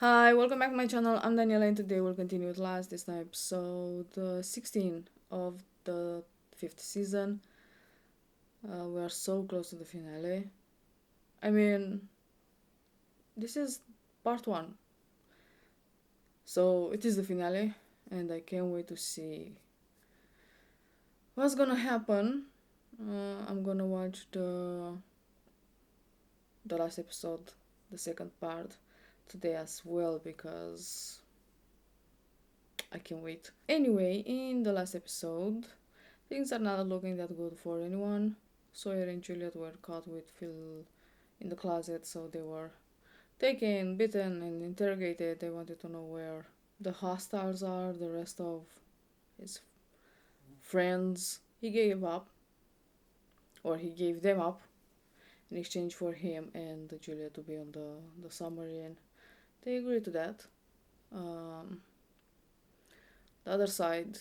Hi, welcome back to my channel. I'm Daniela and today we'll continue with this time episode 16 of the 5th season. We are so close to the finale. I mean, this is part 1. So it is the finale and I can't wait to see what's gonna happen. I'm gonna watch the last episode, the second part, today as well because I can't wait. Anyway, in the last episode, things are not looking that good for anyone. Sawyer and Juliet were caught with Phil in the closet, so they were taken, beaten, and interrogated. They wanted to know where the hostiles are, the rest of his friends. He gave up, or he gave them up, in exchange for him and Juliet to be on the submarine. They agreed to that. Um, the other side,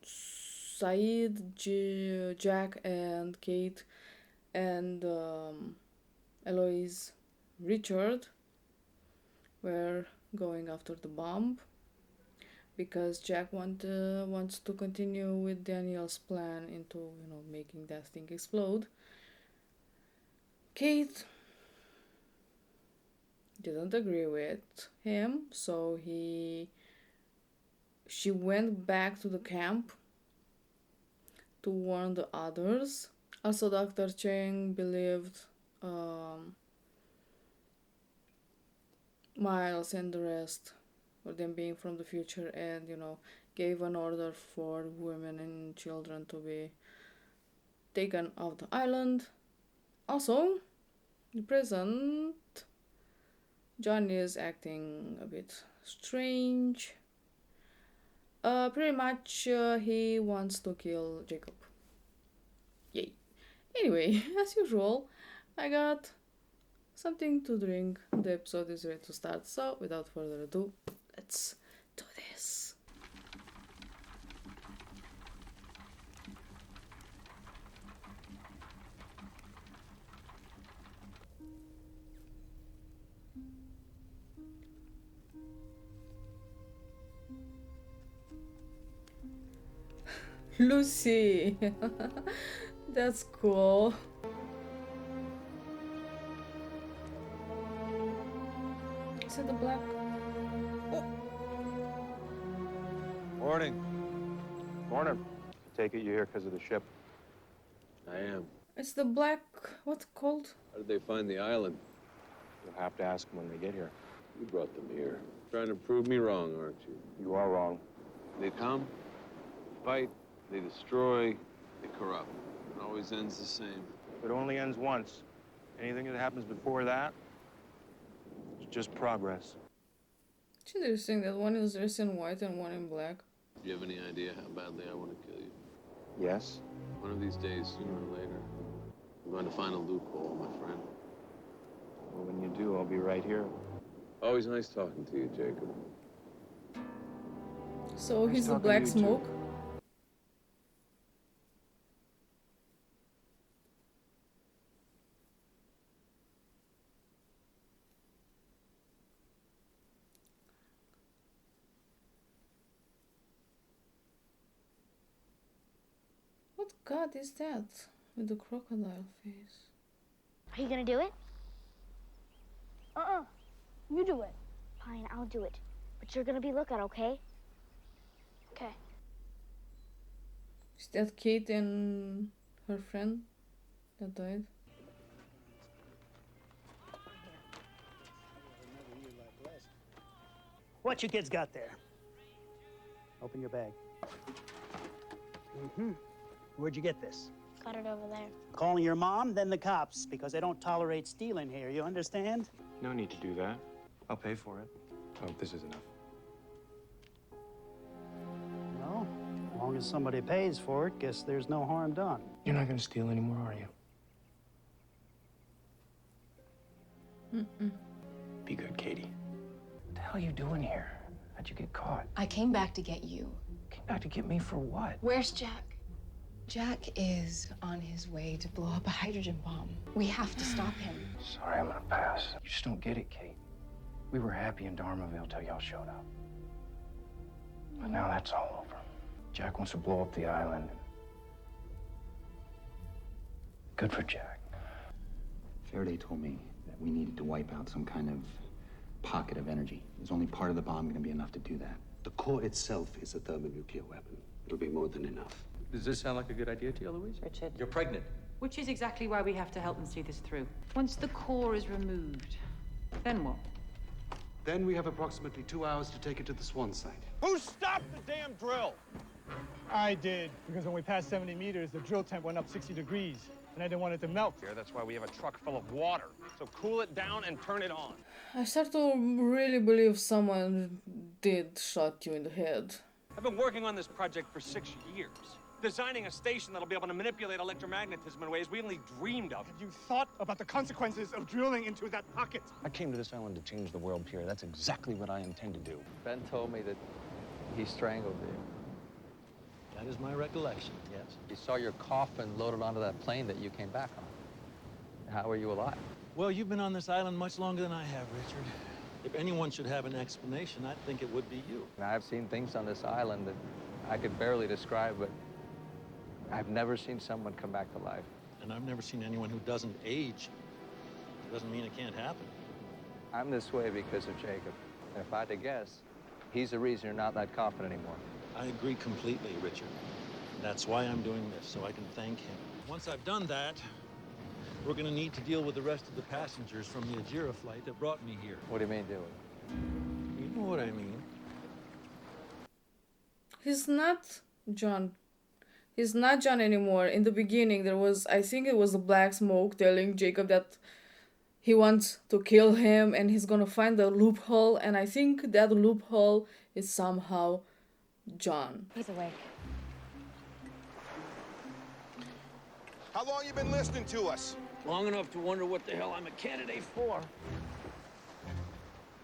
Said, Jack, and Kate, and Eloise, Richard were going after the bomb because Jack wants to continue with Daniel's plan into making that thing explode. Kate didn't agree with him, so she went back to the camp to warn the others. Also, Dr. Cheng believed Miles and the rest, for them being from the future, and gave an order for women and children to be taken off the island. Also, the present John is acting a bit strange. Pretty much he wants to kill Jacob. Yay. Anyway, as usual, I got something to drink. The episode is ready to start, so without further ado, let's do this. Lucy! That's cool. Is it the black? Morning. Morning. I take it you're here because of the ship. I am. It's the black. What's it called? How did they find the island? You'll have to ask them when they get here. You brought them here. Trying to prove me wrong, aren't you? You are wrong. They come, fight, they destroy, they corrupt. It always ends the same. It only ends once. Anything that happens before that, it's just progress. It's interesting that one is dressed in white and one in black. Do you have any idea how badly I want to kill you? Yes? One of these days, sooner or later, I'm going to find a loophole, my friend. Well, when you do, I'll be right here. Always nice talking to you, Jacob. So Nice he's the talking black to you, too. smoke. What god is that with the crocodile face? Are you gonna do it? You do it. Fine, I'll do it. But you're gonna be lookout, okay? Okay. Is that Kate and her friend that died? What you kids got there? Open your bag. Where'd you get this? Got it over there. Calling your mom, then the cops, because they don't tolerate stealing here, you understand? No need to do that. I'll pay for it. Oh, this is enough. No, as long as somebody pays for it, guess there's no harm done. You're not gonna steal anymore, are you? Be good, Katie. What the hell are you doing here? How'd you get caught? I came back to get you. Came back to get me for what? Where's Jack? Jack is on his way to blow up a hydrogen bomb. We have to stop him. Sorry, I'm gonna pass. You just don't get it, Kate. We were happy in Dharmaville till y'all showed up. But now that's all over. Jack wants to blow up the island. Good for Jack. Faraday told me that we needed to wipe out some kind of pocket of energy. There's only part of the bomb gonna be enough to do that. The core itself is a thermonuclear weapon. It'll be more than enough. Does this sound like a good idea to you, Louise? Richard. You're pregnant. Which is exactly why we have to help them see this through. Once the core is removed, then what? Then we have approximately 2 hours to take it to the Swan site. Who stopped the damn drill? I did, because when we passed 70 meters, the drill temp went up 60 degrees, and I didn't want it to melt. Here, that's why we have a truck full of water. So cool it down and turn it on. I start to really believe someone did shot you in the head. I've been working on this project for 6 years. Designing a station that'll be able to manipulate electromagnetism in ways we only dreamed of. Have you thought about the consequences of drilling into that pocket? I came to this island to change the world, Pierre. That's exactly what I intend to do. Ben told me that he strangled you. That is my recollection, yes. He saw your coffin loaded onto that plane that you came back on. How are you alive? Well, you've been on this island much longer than I have, Richard. If anyone should have an explanation, I think it would be you. I've seen things on this island that I could barely describe, but I've never seen someone come back to life. And I've never seen anyone who doesn't age. It doesn't mean it can't happen. I'm this way because of Jacob. And if I had to guess, he's the reason you're not in that coffin anymore. I agree completely, Richard. That's why I'm doing this, so I can thank him. Once I've done that, we're gonna need to deal with the rest of the passengers from the Ajira flight that brought me here. What do you mean, deal with it? You know what I mean. He's not John. He's not John anymore. In the beginning, there was, I think it was the black smoke telling Jacob that he wants to kill him and he's gonna find the loophole. And I think that loophole is somehow John. He's awake. How long you been listening to us? Long enough to wonder what the hell I'm a candidate for.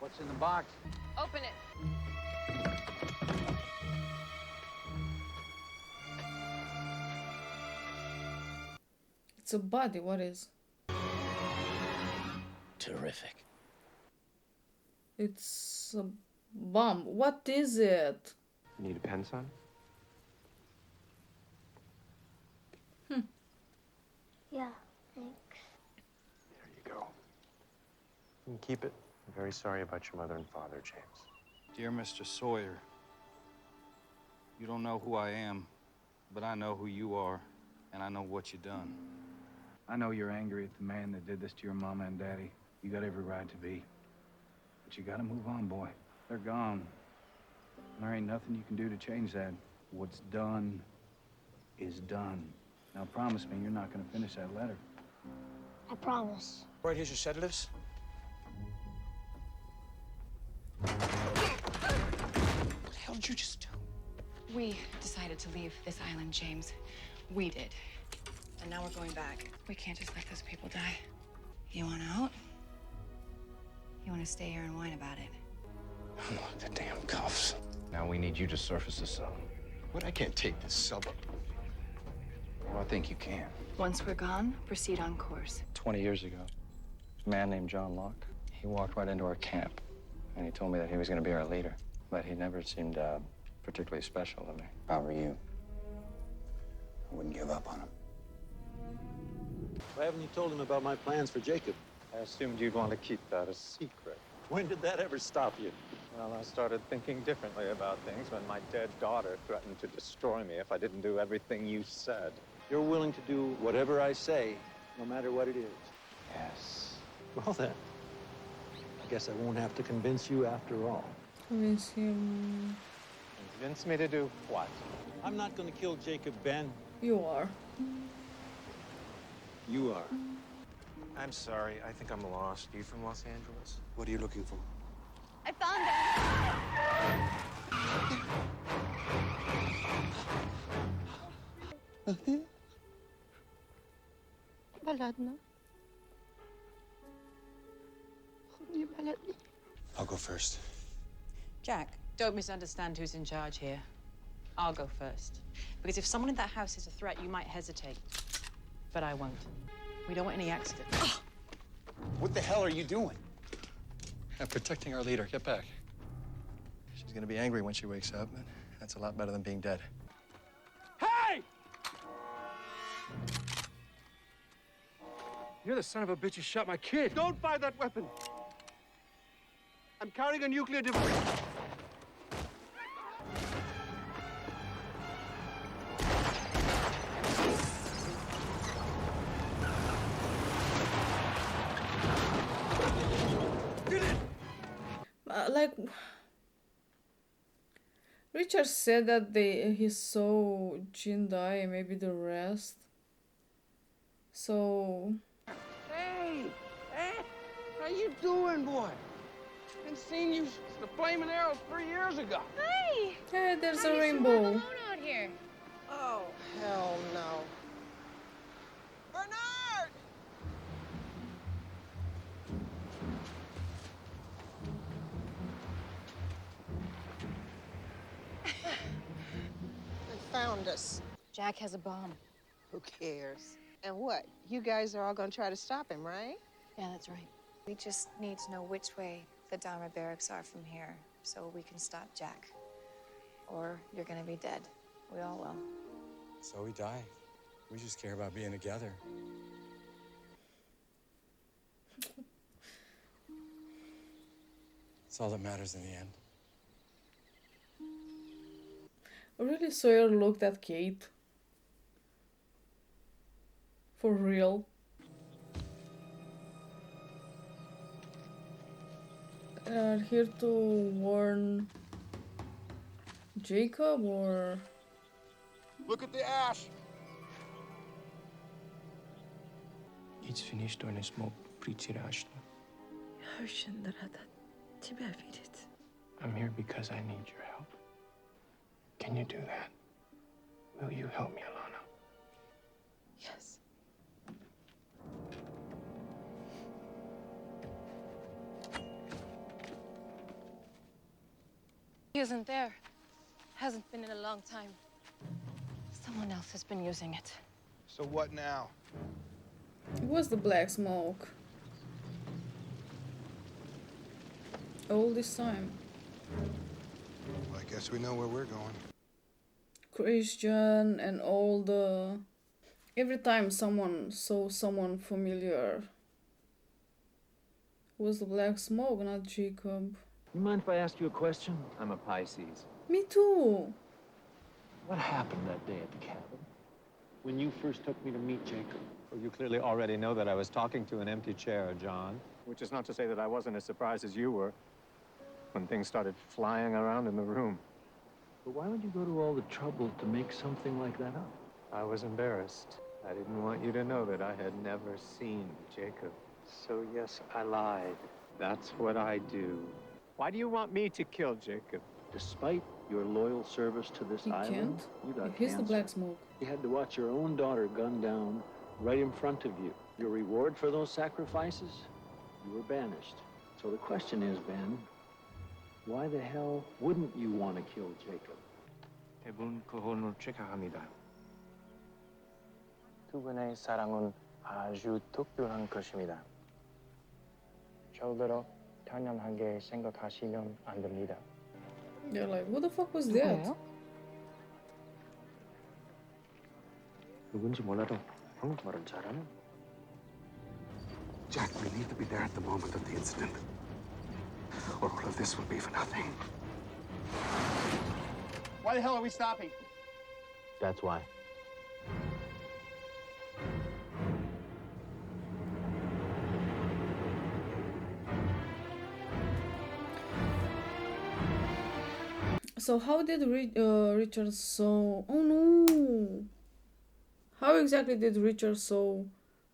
What's in the box? Open it. It's a body. What is? Terrific. It's a bomb. What is it? You need a pen, son? Yeah, thanks. There you go. You can keep it. I'm very sorry about your mother and father, James. Dear Mr. Sawyer, you don't know who I am, but I know who you are, and I know what you've done. I know you're angry at the man that did this to your mama and daddy. You got every right to be. But you gotta move on, boy. They're gone. There ain't nothing you can do to change that. What's done is done. Now promise me you're not gonna finish that letter. I promise. Right, here's your sedatives. What the hell did you just do? We decided to leave this island, James. We did. And now we're going back. We can't just let those people die. You want out? You want to stay here and whine about it? Unlock the damn cuffs. Now we need you to surface the sub. What? I can't take this sub up. Well, I think you can. Once we're gone, proceed on course. 20 years ago, a man named John Locke, he walked right into our camp, and he told me that he was going to be our leader. But he never seemed particularly special to me. If I were you, I wouldn't give up on him. Why haven't you told him about my plans for Jacob? I assumed you'd want to keep that a secret. When did that ever stop you? Well, I started thinking differently about things when my dead daughter threatened to destroy me if I didn't do everything you said. You're willing to do whatever I say, no matter what it is. Yes. Well then, I guess I won't have to convince you after all. Convince him. Convince me to do what? I'm not gonna kill Jacob, Ben. You are. You are. I'm sorry. I think I'm lost. Are you from Los Angeles? What are you looking for? I found him. I'll go first. Jack, don't misunderstand who's in charge here. I'll go first. Because if someone in that house is a threat, you might hesitate. But I won't. We don't want any accidents. What the hell are you doing? I'm protecting our leader. Get back. She's gonna be angry when she wakes up, but that's a lot better than being dead. Hey! You're the son of a bitch who shot my kid. Don't fire that weapon. I'm carrying a nuclear device. Like, Richard said that he saw Jean die and maybe the rest. So Hey! How you doing, boy? I've seen you the flaming arrows 3 years ago. Hey! Hey, there's How a do you rainbow. survive alone out here? Oh, hell no. Bernard! They found us. Jack has a bomb. Who cares? And what? You guys are all gonna try to stop him, right? Yeah, that's right. We just need to know which way the Dharma barracks are from here so we can stop Jack. Or you're gonna be dead. We all will. So we die. We just care about being together. It's all that matters in the end. Really, Sawyer looked at Kate. For real. Here to warn Jacob or... Look at the ash. It's finished on a smoke pretty rushed. I'm here because I need your help. Can you do that? Will you help me, Alana? Yes. He isn't there. Hasn't been in a long time. Someone else has been using it. So what now? It was the black smoke. All this time. Well, I guess we know where we're going. Christian and all the... Every time someone saw someone familiar, it was the black smoke, not Jacob. You mind if I ask you a question? I'm a Pisces. Me too. What happened that day at the cabin? When you first took me to meet Jacob. Well, you clearly already know that I was talking to an empty chair, John. Which is not to say that I wasn't as surprised as you were when things started flying around in the room. But why would you go to all the trouble to make something like that up? I was embarrassed. I didn't want you to know that I had never seen Jacob. So yes, I lied. That's what I do. Why do you want me to kill Jacob? Despite your loyal service to this He island, can't. you got He's the cancer. black smoke. You had to watch your own daughter gunned down right in front of you. Your reward for those sacrifices? You were banished. So the question is, Ben, why the hell wouldn't you want to kill Jacob? 대부분 그혼을 체크합니다. 두 분의 사랑은 아주 특별한 것입니다. 절대로 단연하게 생각하시면 안 됩니다. They're like, who the fuck was that? 누군지 몰라도 한국말은 잘하네. Jack, we need to be there at the moment of the incident. Or all of this will be for nothing. Why the hell are we stopping? That's why. So how did Richard saw... Oh no! How exactly did Richard saw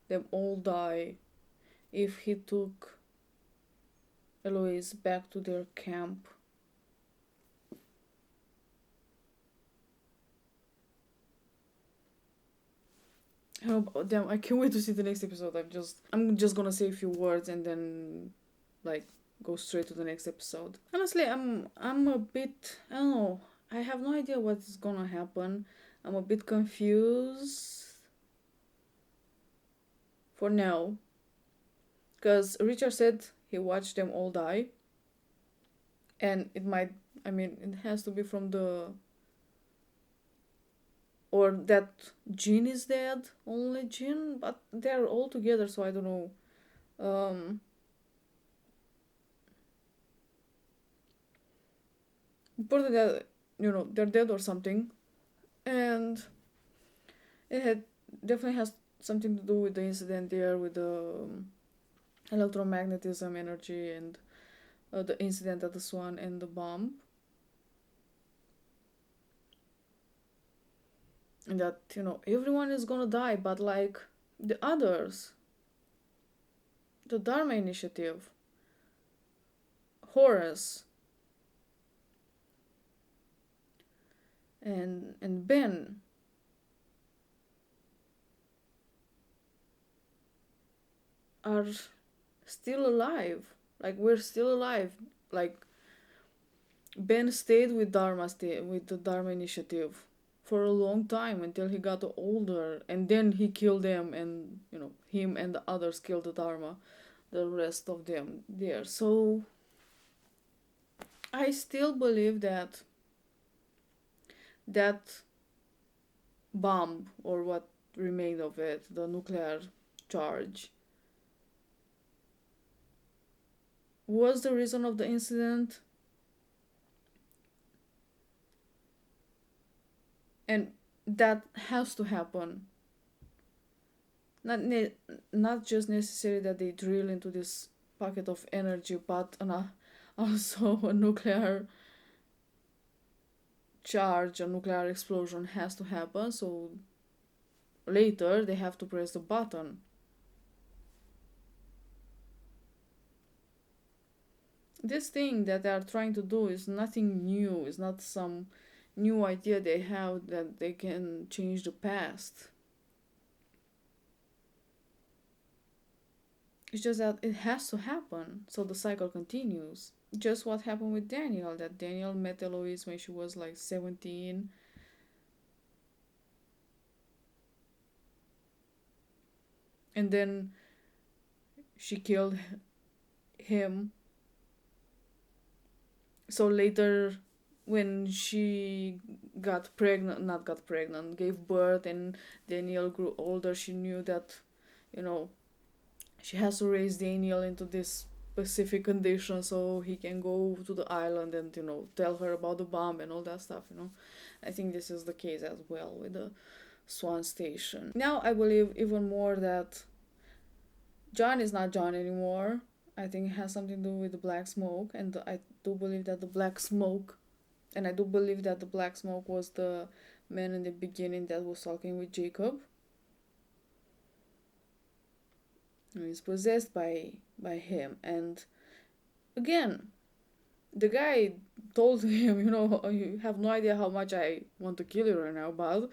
them all die if he took Eloise back to their camp? Oh damn, I can't wait to see the next episode. I'm just gonna say a few words and then like go straight to the next episode. Honestly, I'm a bit, I don't know. I have no idea what's gonna happen. I'm a bit confused for now. Because Richard said he watched them all die. And it might, I mean, it has to be from the, or that Jean is dead, only Jean, but they're all together, so I don't know. Important that, you know, they're dead or something. And it had definitely has something to do with the incident there with the electromagnetism energy and the incident at the Swan and the bomb. And that, you know, everyone is gonna die, but like the others, the Dharma Initiative, Horace, and Ben, are still alive. Like, we're still alive. Like, Ben stayed with with the Dharma Initiative for a long time until he got older, and then he killed them, and, you know, him and the others killed the Dharma, the rest of them there. So I still believe that that bomb, or what remained of it, the nuclear charge, was the reason of the incident. And that has to happen. Not just necessarily that they drill into this pocket of energy, but also a nuclear charge, a nuclear explosion has to happen. So later they have to press the button. This thing that they are trying to do is nothing new. It's not some new idea they have that they can change the past. It's just that it has to happen, so the cycle continues. Just what happened with Daniel, that Daniel met Eloise when she was like 17. And then she killed him. So later, when she gave birth, and Daniel grew older, she knew that, you know, she has to raise Daniel into this specific condition so he can go to the island and, you know, tell her about the bomb and all that stuff, you know. I think this is the case as well with the Swan Station. Now I believe even more that John is not John anymore. I think it has something to do with the black smoke, and I do believe that the black smoke was the man in the beginning that was talking with Jacob. And he's possessed by him, and again, the guy told him, you know, you have no idea how much I want to kill you right now, but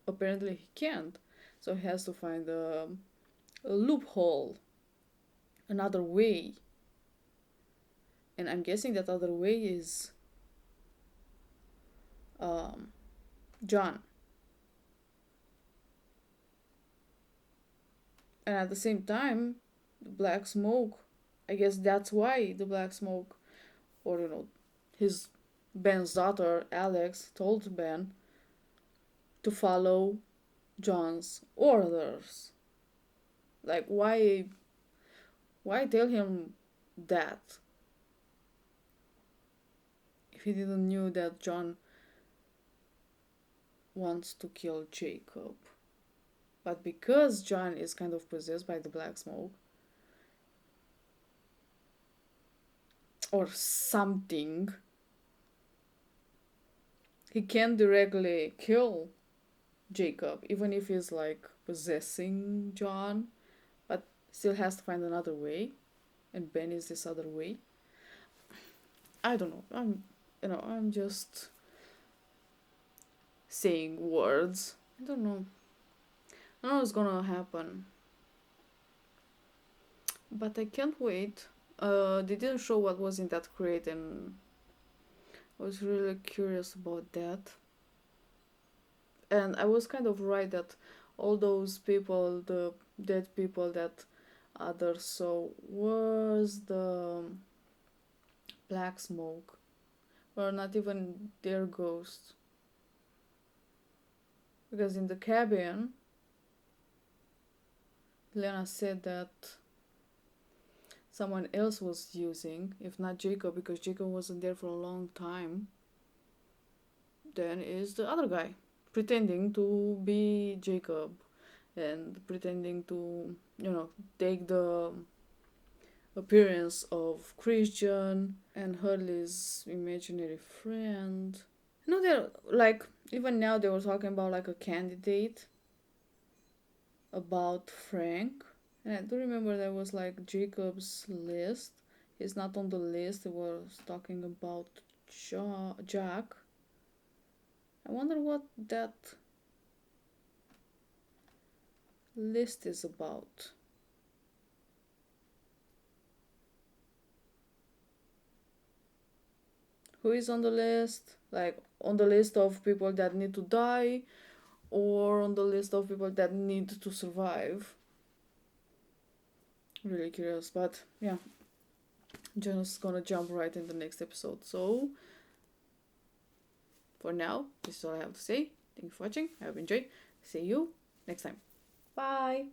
apparently he can't. So he has to find a loophole, another way. And I'm guessing that other way is John. And at the same time, the black smoke, I guess that's why the black smoke, or, you know, his Ben's daughter Alex told Ben to follow John's orders. Like, why tell him that if he didn't knew that John wants to kill Jacob? But because John is kind of possessed by the black smoke or something, he can't directly kill Jacob, even if he's like possessing John, but still has to find another way, and Ben is this other way. I don't know. I'm just saying words. I don't know. I don't know what's gonna happen, but I can't wait. They didn't show what was in that crate, and I was really curious about that. And I was kind of right that all those people, the dead people that others. So where's the black smoke? Or not even their ghost? Because in the cabin, Lena said that someone else was using, if not Jacob, because Jacob wasn't there for a long time, then is the other guy pretending to be Jacob and pretending to, you know, take the appearance of Christian and Hurley's imaginary friend. You know, they're like, even now they were talking about like a candidate about Frank. And I do remember there was like Jacob's list. He's not on the list. It was talking about Jack. I wonder what that list is about. Who is on the list? Like on the list of people that need to die, or on the list of people that need to survive? Really curious, but yeah, just gonna jump right in the next episode. So for now, this is all I have to say. Thank you for watching. I hope you enjoyed. See you next time. Bye.